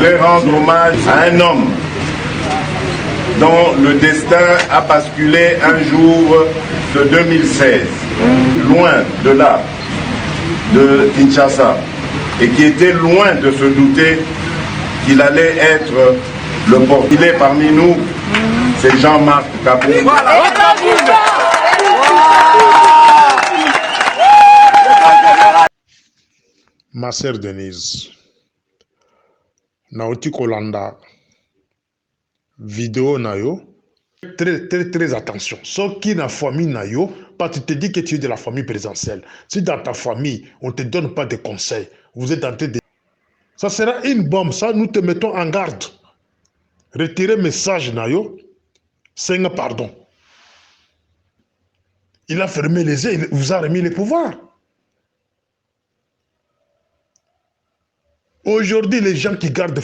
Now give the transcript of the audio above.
Je voudrais rendre hommage à un homme dont le destin a basculé un jour de 2016, loin de là, de Kinshasa, et qui était loin de se douter qu'il allait être le porte. Il est parmi nous, c'est Jean-Marc Kabou. Ma sœur Denise, Naoti Kolanda, vidéo nayo, très attention. Ce qui na famille nayo, pas tu te dis que tu es de la famille présidentielle. Si dans ta famille, on ne te donne pas de conseils, vous êtes en train de... Ça sera une bombe, ça, nous te mettons en garde. Retirez message nayo, c'est un pardon. Il a fermé les yeux, il vous a remis le pouvoir. Aujourd'hui, les gens qui gardent